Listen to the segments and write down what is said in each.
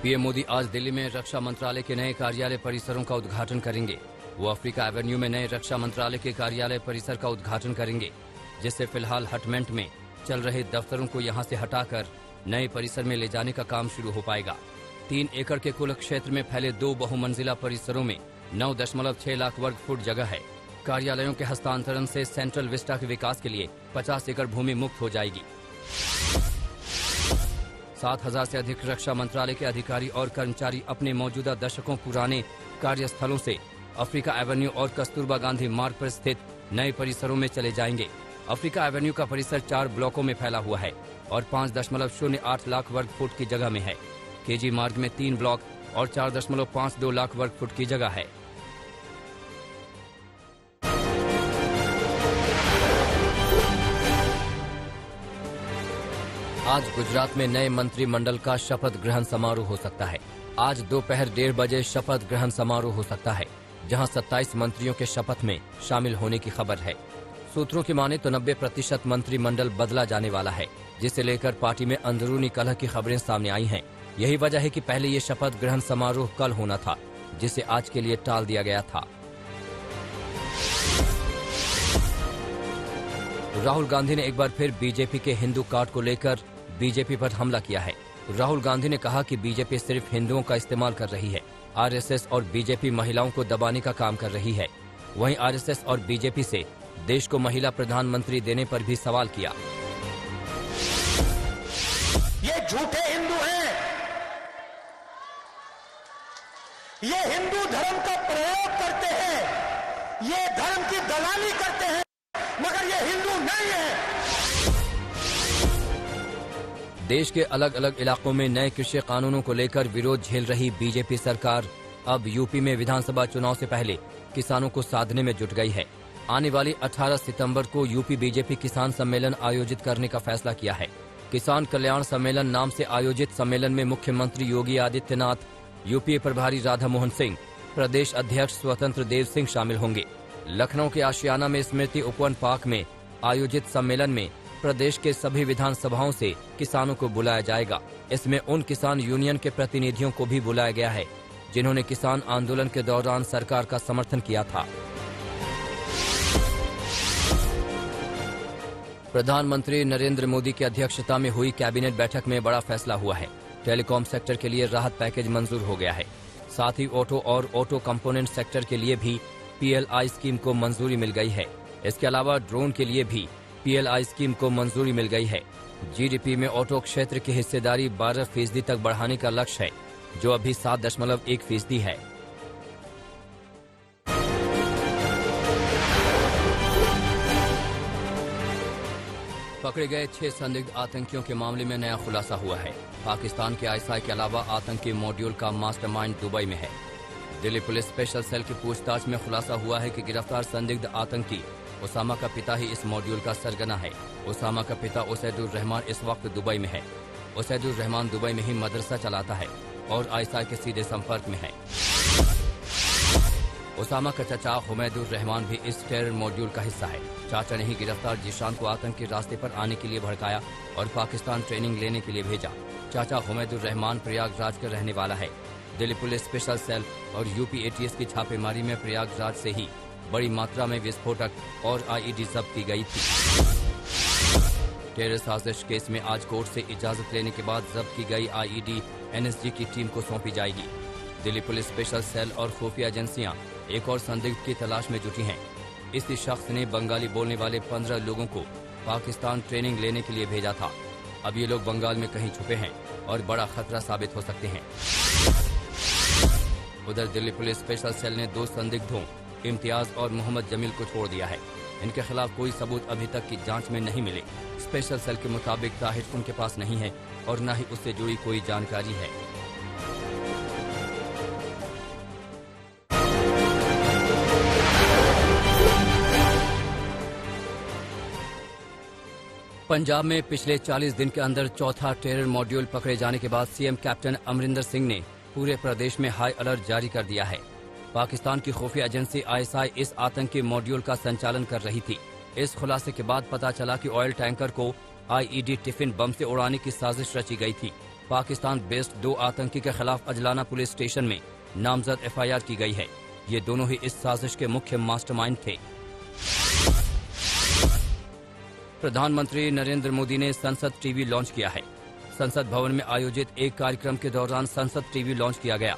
PM Modi आज दिल्ली में रक्षा मंत्रालय के नए कार्यालय परिसरों का उद्घाटन करेंगे। वो अफ्रीका एवेन्यू में नए रक्षा मंत्रालय के कार्यालय परिसर का उद्घाटन करेंगे, जिससे फिलहाल हटमेंट में चल रहे दफ्तरों को यहां से हटाकर नए परिसर में ले जाने का काम शुरू हो पाएगा। 3 एकड़ के कुल क्षेत्र में फैले 2 बहुमंजिला परिसरों में 9.6 लाख वर्ग फुट जगह है। कार्यालयों के हस्तांतरण से सेंट्रल विस्टा के विकास के लिए 50 एकड़ भूमि मुक्त हो जाएगी। 7,000 से अधिक रक्षा मंत्रालय के अधिकारी और कर्मचारी अपने मौजूदा दशकों पुराने कार्यस्थलों से अफ्रीका एवेन्यू और कस्तूरबा गांधी मार्ग पर स्थित नए परिसरों में चले जाएंगे। अफ्रीका एवेन्यू का परिसर 4 ब्लॉकों में फैला हुआ है और 5.08 लाख वर्ग फुट की जगह में है। केजी मार्ग में 3 ब्लॉक और 4.52 लाख वर्ग फुट की जगह है। आज गुजरात में नए मंत्रिमंडल का शपथ ग्रहण समारोह हो सकता है। आज दोपहर 1:30 बजे शपथ ग्रहण समारोह हो सकता है, जहां 27 मंत्रियों के शपथ में शामिल होने की खबर है। सूत्रों की माने तो 90% मंत्रिमंडल बदला जाने वाला है, जिसे लेकर पार्टी में अंदरूनी कलह की खबरें सामने आई हैं। यही वजह है कि पहले ये शपथ ग्रहण समारोह कल होना था, जिसे आज के लिए टाल दिया गया था। राहुल गांधी ने एक बार फिर बीजेपी के हिंदू कार्ड को लेकर बीजेपी पर हमला किया है। राहुल गांधी ने कहा कि बीजेपी सिर्फ हिंदुओं का इस्तेमाल कर रही है। आरएसएस और बीजेपी महिलाओं को दबाने का काम कर रही है। वहीं आरएसएस और बीजेपी से देश को महिला प्रधानमंत्री देने पर भी सवाल किया। ये झूठे हिंदू हैं, ये हिंदू धर्म का प्रयोग करते हैं, ये धर्म की दलाली करते हैं, मगर ये हिंदू नहीं है। देश के अलग अलग इलाकों में नए कृषि कानूनों को लेकर विरोध झेल रही बीजेपी सरकार अब यूपी में विधानसभा चुनाव से पहले किसानों को साधने में जुट गई है। आने वाली 18 सितंबर को यूपी बीजेपी किसान सम्मेलन आयोजित करने का फैसला किया है। किसान कल्याण सम्मेलन नाम से आयोजित सम्मेलन में मुख्यमंत्री योगी आदित्यनाथ, यूपी प्रभारी राधा मोहन सिंह, प्रदेश अध्यक्ष स्वतंत्र देव सिंह शामिल होंगे। लखनऊ के आशियाना में स्मृति उपवन पार्क में आयोजित सम्मेलन में प्रदेश के सभी विधानसभाओं से किसानों को बुलाया जाएगा। इसमें उन किसान यूनियन के प्रतिनिधियों को भी बुलाया गया है, जिन्होंने किसान आंदोलन के दौरान सरकार का समर्थन किया था। प्रधानमंत्री नरेंद्र मोदी की अध्यक्षता में हुई कैबिनेट बैठक में बड़ा फैसला हुआ है। टेलीकॉम सेक्टर के लिए राहत पैकेज मंजूर हो गया है। साथ ही ऑटो और ऑटो कंपोनेंट सेक्टर के लिए भी PLI स्कीम को मंजूरी मिल गई है। इसके अलावा ड्रोन के लिए भी PLI स्कीम को मंजूरी मिल गई है। GDP में ऑटो क्षेत्र की हिस्सेदारी 12% तक बढ़ाने का लक्ष्य है, जो अभी 7.1% है। पकड़े गए 6 संदिग्ध आतंकियों के मामले में नया खुलासा हुआ है। पाकिस्तान के ISI के अलावा आतंकी मॉड्यूल का मास्टरमाइंड दुबई में है। दिल्ली पुलिस स्पेशल सेल की पूछताछ में खुलासा हुआ है कि गिरफ्तार संदिग्ध आतंकी ओसामा का पिता ही इस मॉड्यूल का सरगना है। ओसामा का पिता उसैदुर रहमान इस वक्त दुबई में है। उसैदुर रहमान दुबई में ही मदरसा चलाता है और ISI के सीधे संपर्क में है। ओसामा का चाचा हुमैदुर रहमान भी इस टेरर मॉड्यूल का हिस्सा है। चाचा ने ही गिरफ्तार जीशान को आतंक के रास्ते पर आने के लिए भड़काया और पाकिस्तान ट्रेनिंग लेने के लिए भेजा। चाचा हुमैदुर रहमान प्रयागराज का रहने वाला है। दिल्ली पुलिस स्पेशल सेल और यूपी ATS की छापेमारी में प्रयागराज से ही बड़ी मात्रा में विस्फोटक और IED जब्त की गई थी। टेरर साजिश केस में आज कोर्ट से इजाजत लेने के बाद जब्त की गई IED NSG की टीम को सौंपी जाएगी। दिल्ली पुलिस स्पेशल सेल और खुफिया एजेंसियां एक और संदिग्ध की तलाश में जुटी हैं। इसी शख्स ने बंगाली बोलने वाले 15 लोगों को पाकिस्तान ट्रेनिंग लेने के लिए भेजा था। अब ये लोग बंगाल में कहीं छुपे हैं और बड़ा खतरा साबित हो सकते हैं। उधर दिल्ली पुलिस स्पेशल सेल ने 2 संदिग्धों इम्तियाज और मोहम्मद जमील को छोड़ दिया है। इनके खिलाफ कोई सबूत अभी तक की जांच में नहीं मिले। स्पेशल सेल के मुताबिक ताहिर उनके पास नहीं है और न ही उससे जुड़ी कोई जानकारी है। पंजाब में पिछले 40 दिन के अंदर चौथा टेरर मॉड्यूल पकड़े जाने के बाद CM कैप्टन अमरिंदर सिंह ने पूरे प्रदेश में हाई अलर्ट जारी कर दिया है। पाकिस्तान की खुफिया एजेंसी ISI इस आतंकी मॉड्यूल का संचालन कर रही थी। इस खुलासे के बाद पता चला कि ऑयल टैंकर को IED टिफिन बम से उड़ाने की साजिश रची गई थी। पाकिस्तान बेस्ड 2 आतंकी के खिलाफ अजलाना पुलिस स्टेशन में नामजद FIR की गई है। ये दोनों ही इस साजिश के मुख्य मास्टरमाइंड थे। प्रधानमंत्री नरेंद्र मोदी ने संसद टीवी लॉन्च किया है। संसद भवन में आयोजित एक कार्यक्रम के दौरान संसद टीवी लॉन्च किया गया।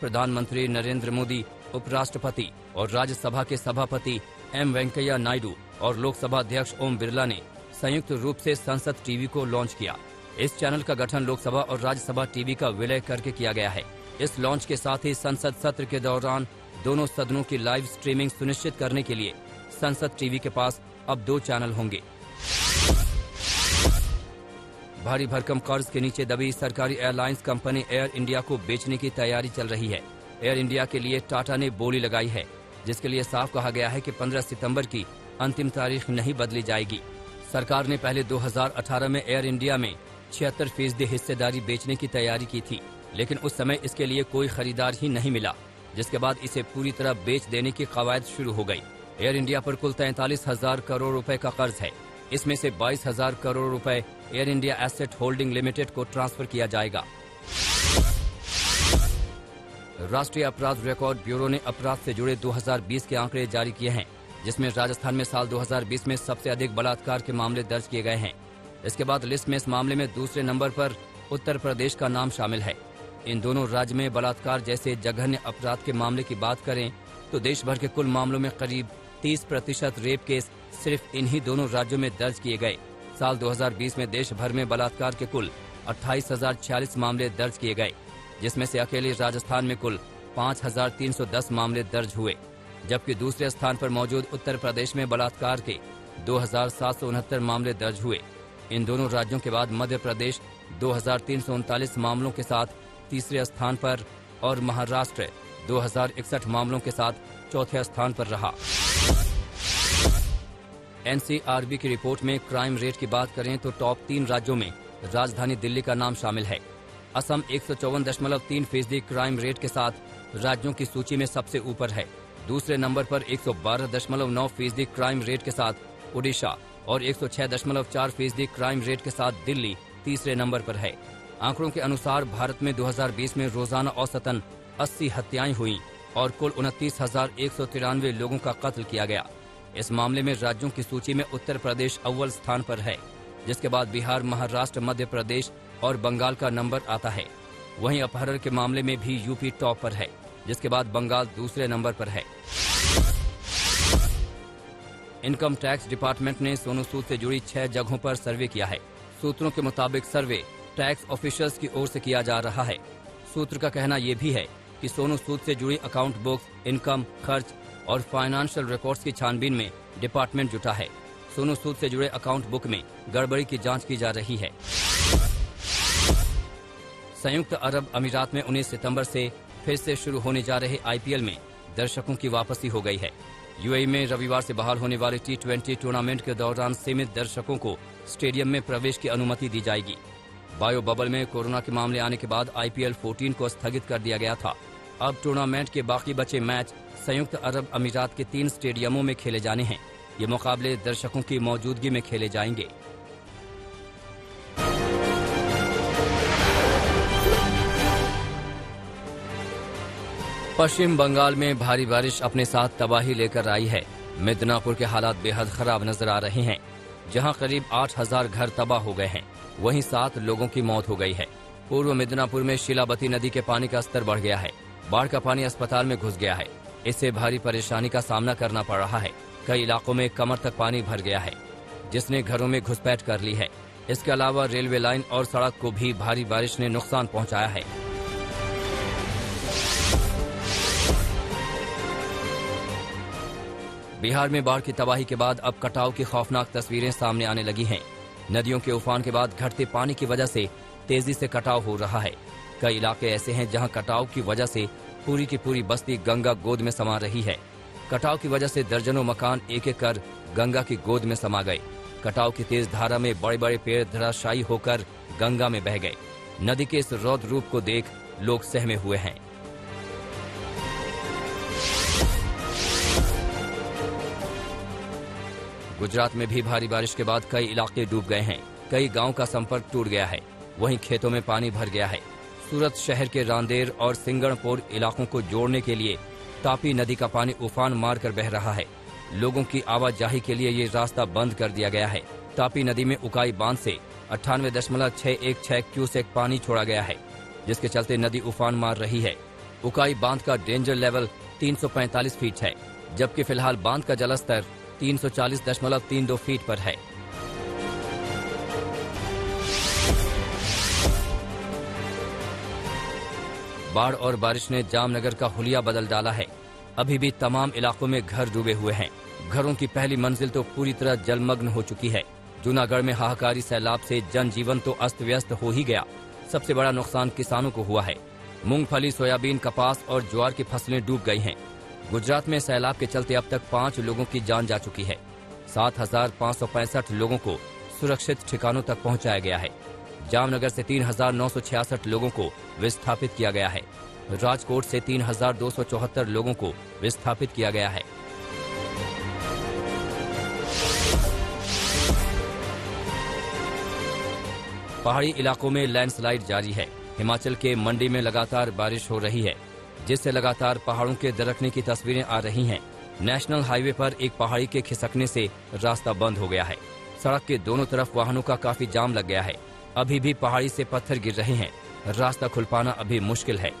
प्रधानमंत्री नरेंद्र मोदी, उपराष्ट्रपति और राज्यसभा के सभापति M वेंकैया नायडू और लोकसभा अध्यक्ष ओम बिरला ने संयुक्त रूप से संसद टीवी को लॉन्च किया। इस चैनल का गठन लोकसभा और राज्यसभा टीवी का विलय करके किया गया है। इस लॉन्च के साथ ही संसद सत्र के दौरान दोनों सदनों की लाइव स्ट्रीमिंग सुनिश्चित करने के लिए संसद टीवी के पास अब 2 चैनल होंगे। भारी भरकम कर्ज के नीचे दबी सरकारी एयरलाइंस कंपनी एयर इंडिया को बेचने की तैयारी चल रही है। एयर इंडिया के लिए टाटा ने बोली लगाई है, जिसके लिए साफ कहा गया है कि 15 सितंबर की अंतिम तारीख नहीं बदली जाएगी। सरकार ने पहले 2018 में एयर इंडिया में 76% हिस्सेदारी बेचने की तैयारी की थी, लेकिन उस समय इसके लिए कोई खरीदार ही नहीं मिला, जिसके बाद इसे पूरी तरह बेच देने की कवायद शुरू हो गई। एयर इंडिया पर कुल 43,000 करोड़ रुपए का कर्ज है। इसमें से 22,000 करोड़ रुपए air India asset holding limited को ट्रांसफर किया जाएगा। राष्ट्रीय अपराध रिकॉर्ड ब्यूरो ने अपराध से जुड़े 2020 के आंकड़े जारी किए हैं, जिसमें राजस्थान में साल 2020 में सबसे अधिक बलात्कार के मामले दर्ज किए गए हैं। इसके बाद लिस्ट में इस मामले में दूसरे नंबर पर उत्तर प्रदेश का नाम शामिल है। इन दोनों राज्य में बलात्कार जैसे जघन्य अपराध के मामले की बात करें तो देश भर के कुल मामलों में करीब 30% रेप केस सिर्फ इन्हीं दोनों राज्यों में दर्ज किए गए। साल 2020 में देश भर में बलात्कार के कुल 28,046 मामले दर्ज किए गए, जिसमें से अकेले राजस्थान में कुल 5,310 मामले दर्ज हुए, जबकि दूसरे स्थान पर मौजूद उत्तर प्रदेश में बलात्कार के 2,769 मामले दर्ज हुए। इन दोनों राज्यों के बाद मध्य प्रदेश 2,339 मामलों के साथ तीसरे स्थान पर और महाराष्ट्र 2,061 मामलों के साथ चौथे स्थान पर रहा। NCRB की रिपोर्ट में क्राइम रेट की बात करें तो टॉप 3 राज्यों में राजधानी दिल्ली का नाम शामिल है। असम 154.3% क्राइम रेट के साथ राज्यों की सूची में सबसे ऊपर है। दूसरे नंबर पर 112.9% क्राइम रेट के साथ उड़ीसा और 106.4% क्राइम रेट के साथ दिल्ली तीसरे नंबर पर है। आंकड़ों के अनुसार भारत में 2020 में रोजाना औसतन 80 हत्याएं हुई और कुल 29,193 लोगों का कत्ल किया गया। इस मामले में राज्यों की सूची में उत्तर प्रदेश अव्वल स्थान पर है, जिसके बाद बिहार, महाराष्ट्र, मध्य प्रदेश और बंगाल का नंबर आता है। वहीं अपहरण के मामले में भी यूपी टॉप पर है, जिसके बाद बंगाल दूसरे नंबर पर है। इनकम टैक्स डिपार्टमेंट ने सोनू सूद से जुड़ी 6 जगहों पर सर्वे किया है। सूत्रों के मुताबिक सर्वे टैक्स ऑफिशियल्स की ओर से किया जा रहा है। सूत्र का कहना यह भी है कि सोनू सूद से जुड़ी अकाउंट बुक्स, इनकम, खर्च और फाइनेंशियल रिकॉर्ड्स की छानबीन में डिपार्टमेंट जुटा है। सोनू सूद से जुड़े अकाउंट बुक में गड़बड़ी की जांच की जा रही है। संयुक्त अरब अमीरात में 19 सितंबर से फिर से शुरू होने जा रहे IPL में दर्शकों की वापसी हो गई है। UAE में रविवार से बहाल होने वाले T20 टूर्नामेंट के दौरान सीमित दर्शकों को स्टेडियम में प्रवेश की अनुमति दी जाएगी। बायो बबल में कोरोना के मामले आने के बाद IPL 14 को स्थगित कर दिया गया था। अब टूर्नामेंट के बाकी बचे मैच संयुक्त अरब अमीरात के 3 स्टेडियमों में खेले जाने हैं। ये मुकाबले दर्शकों की मौजूदगी में खेले जाएंगे। पश्चिम बंगाल में भारी बारिश अपने साथ तबाही लेकर आई है। मिदनापुर के हालात बेहद खराब नजर आ रहे हैं, जहां करीब 8,000 घर तबाह हो गए हैं। वहीं 7 लोगों की मौत हो गई है। पूर्व मिदनापुर में शीलावती नदी के पानी का स्तर बढ़ गया है। बाढ़ का पानी अस्पताल में घुस गया है। इससे भारी परेशानी का सामना करना पड़ रहा है। कई इलाकों में कमर तक पानी भर गया है, जिसने घरों में घुसपैठ कर ली है। इसके अलावा रेलवे लाइन और सड़क को भी भारी बारिश ने नुकसान पहुंचाया है। बिहार में बाढ़ की तबाही के बाद अब कटाव की खौफनाक तस्वीरें सामने आने लगी हैं। नदियों के उफान के बाद घटते पानी की वजह से तेजी से कटाव हो रहा है। कई इलाके ऐसे हैं जहां कटाव की वजह से पूरी की पूरी बस्ती गंगा गोद में समा रही है। कटाव की वजह से दर्जनों मकान एक एक कर गंगा की गोद में समा गए। कटाव की तेज धारा में बड़े बड़े पेड़ धराशायी होकर गंगा में बह गए। नदी के इस रौद्र रूप को देख लोग सहमे हुए हैं। गुजरात में भी भारी बारिश के बाद कई इलाके डूब गए हैं। कई गांव का संपर्क टूट गया है। वहीं खेतों में पानी भर गया है। सूरत शहर के रांदेर और सिंगणपुर इलाकों को जोड़ने के लिए तापी नदी का पानी उफान मारकर बह रहा है। लोगों की आवाजाही के लिए ये रास्ता बंद कर दिया गया है। तापी नदी में उकाई बांध से 98.616 क्यूसेक पानी छोड़ा गया है, जिसके चलते नदी उफान मार रही है। उकाई बांध का डेंजर लेवल 345 फीट है, जबकि फिलहाल बांध का जलस्तर 340.32 फीट पर है। बाढ़ और बारिश ने जामनगर का हुलिया बदल डाला है। अभी भी तमाम इलाकों में घर डूबे हुए हैं। घरों की पहली मंजिल तो पूरी तरह जलमग्न हो चुकी है। जूनागढ़ में हाहाकारी सैलाब से जनजीवन तो अस्त व्यस्त हो ही गया। सबसे बड़ा नुकसान किसानों को हुआ है। मूंगफली, सोयाबीन, कपास और ज्वार की फसलें डूब गई हैं। गुजरात में सैलाब के चलते अब तक 5 लोगों की जान जा चुकी है। 7,565 लोगों को सुरक्षित ठिकानों तक पहुंचाया गया है। जामनगर से 3,966 लोगों को विस्थापित किया गया है। राजकोट से 3,274 लोगों को विस्थापित किया गया है। पहाड़ी इलाकों में लैंडस्लाइड जारी है। हिमाचल के मंडी में लगातार बारिश हो रही है, जिससे लगातार पहाड़ों के दरकने की तस्वीरें आ रही हैं। नेशनल हाईवे पर एक पहाड़ी के खिसकने से रास्ता बंद हो गया है। सड़क के दोनों तरफ वाहनों का काफी जाम लग गया है। अभी भी पहाड़ी से पत्थर गिर रहे हैं। रास्ता खुल पाना अभी मुश्किल है।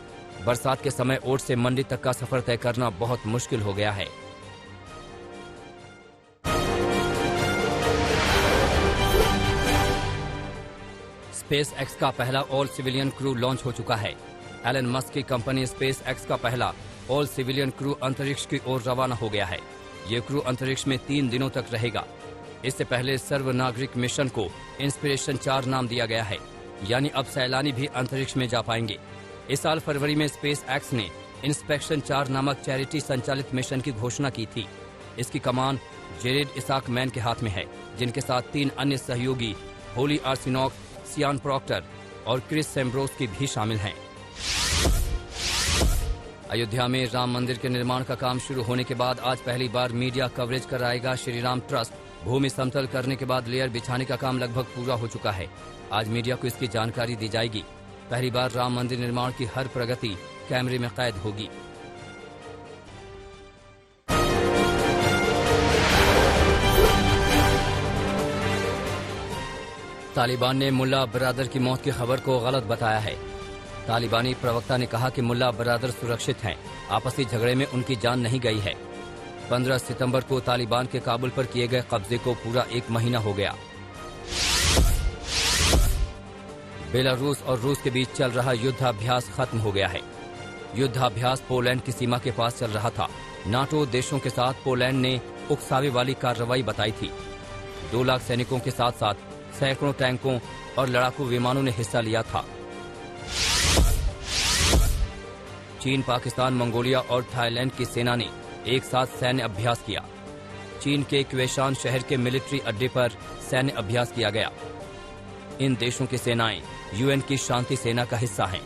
बरसात के समय ओट से मंडी तक का सफर तय करना बहुत मुश्किल हो गया है। स्पेस एक्स का पहला ऑल सिविलियन क्रू लॉन्च हो चुका है। एलन मस्क की कंपनी स्पेस एक्स का पहला ऑल सिविलियन क्रू अंतरिक्ष की ओर रवाना हो गया है। ये क्रू अंतरिक्ष में 3 दिनों तक रहेगा। इससे पहले सर्व नागरिक मिशन को इंस्पिरेशन 4 नाम दिया गया है, यानी अब सैलानी भी अंतरिक्ष में जा पाएंगे। इस साल फरवरी में स्पेस एक्स ने इंस्पेक्शन 4 नामक चैरिटी संचालित मिशन की घोषणा की थी। इसकी कमान जेरेड इसाक मैन के हाथ में है, जिनके साथ 3 अन्य सहयोगी होली आर्सिनॉक, सियान प्रॉक्टर और क्रिस सेम्ब्रोस की भी शामिल हैं। अयोध्या में राम मंदिर के निर्माण का काम शुरू होने के बाद आज पहली बार मीडिया कवरेज कराएगा श्री राम ट्रस्ट। भूमि समतल करने के बाद लेयर बिछाने का काम लगभग पूरा हो चुका है। आज मीडिया को इसकी जानकारी दी जाएगी। पहली बार राम मंदिर निर्माण की हर प्रगति कैमरे में कैद होगी। तालिबान ने मुल्ला बरादर की मौत की खबर को गलत बताया है। तालिबानी प्रवक्ता ने कहा कि मुल्ला बरादर सुरक्षित हैं। आपसी झगड़े में उनकी जान नहीं गई है। 15 सितंबर को तालिबान के काबुल पर किए गए कब्जे को पूरा 1 महीना हो गया। बेलारूस और रूस के बीच चल रहा युद्धाभ्यास खत्म हो गया है। युद्धाभ्यास पोलैंड की सीमा के पास चल रहा था। नाटो देशों के साथ पोलैंड ने उकसावे वाली कार्रवाई बताई थी। 2 लाख सैनिकों के साथ साथ सैकड़ों टैंकों और लड़ाकू विमानों ने हिस्सा लिया था। चीन, पाकिस्तान, मंगोलिया और थाईलैंड की सेना ने एक साथ सैन्य अभ्यास किया। चीन के क्वेशान शहर के मिलिट्री अड्डे पर सैन्य अभ्यास किया गया। इन देशों की सेनाएं यूएन की शांति सेना का हिस्सा हैं।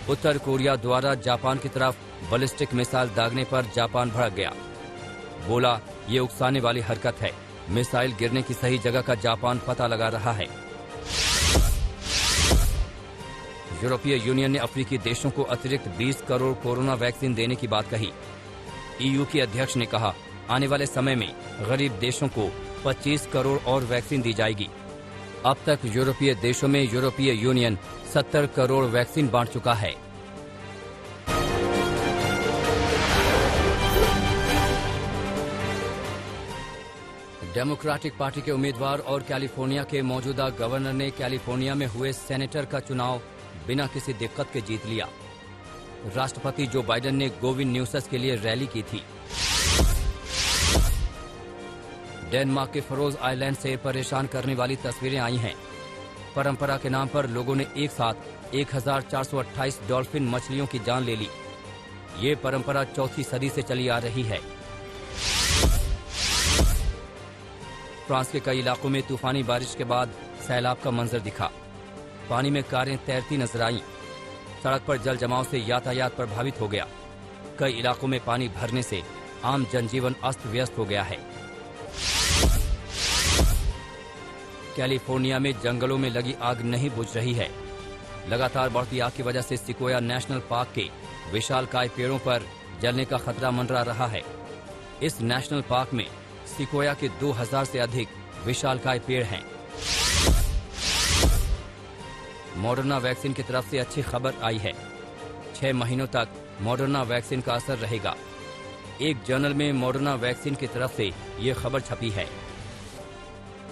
उत्तर कोरिया द्वारा जापान की तरफ बैलिस्टिक मिसाइल दागने पर जापान भड़क गया। बोला, ये उकसाने वाली हरकत है। मिसाइल गिरने की सही जगह का जापान पता लगा रहा है। यूरोपीय यूनियन ने अफ्रीकी देशों को अतिरिक्त 20 करोड़ कोरोना वैक्सीन देने की बात कही। ईयू के अध्यक्ष ने कहा, आने वाले समय में गरीब देशों को 25 करोड़ और वैक्सीन दी जाएगी। अब तक यूरोपीय देशों में यूरोपीय यूनियन 70 करोड़ वैक्सीन बांट चुका है। डेमोक्रेटिक पार्टी के उम्मीदवार और कैलिफोर्निया के मौजूदा गवर्नर ने कैलिफोर्निया में हुए सेनेटर का चुनाव बिना किसी दिक्कत के जीत लिया। राष्ट्रपति जो बाइडेन ने गोविन न्यूसेस के लिए रैली की थी। डेनमार्क के फरोज आइलैंड से परेशान करने वाली तस्वीरें आई हैं। परंपरा के नाम पर लोगों ने एक साथ 1428 डॉल्फिन मछलियों की जान ले ली। ये परंपरा 4वीं सदी से चली आ रही है। फ्रांस के कई इलाकों में तूफानी बारिश के बाद सैलाब का मंजर दिखा। पानी में कारें तैरती नजर आईं। सड़क पर जल जमाव से यातायात प्रभावित हो गया। कई इलाकों में पानी भरने से आम जनजीवन अस्त व्यस्त हो गया है। कैलिफोर्निया में जंगलों में लगी आग नहीं बुझ रही है। लगातार बढ़ती आग की वजह से सिकोया नेशनल पार्क के विशालकाय पेड़ों पर जलने का खतरा मंडरा रहा है। इस नेशनल पार्क में सिकोया के 2000 से अधिक विशालकाय पेड़ हैं। मॉडर्ना वैक्सीन की तरफ से अच्छी खबर आई है। 6 महीनों तक मॉडर्ना वैक्सीन का असर रहेगा। एक जर्नल में मॉडर्ना वैक्सीन की तरफ से ये खबर छपी है।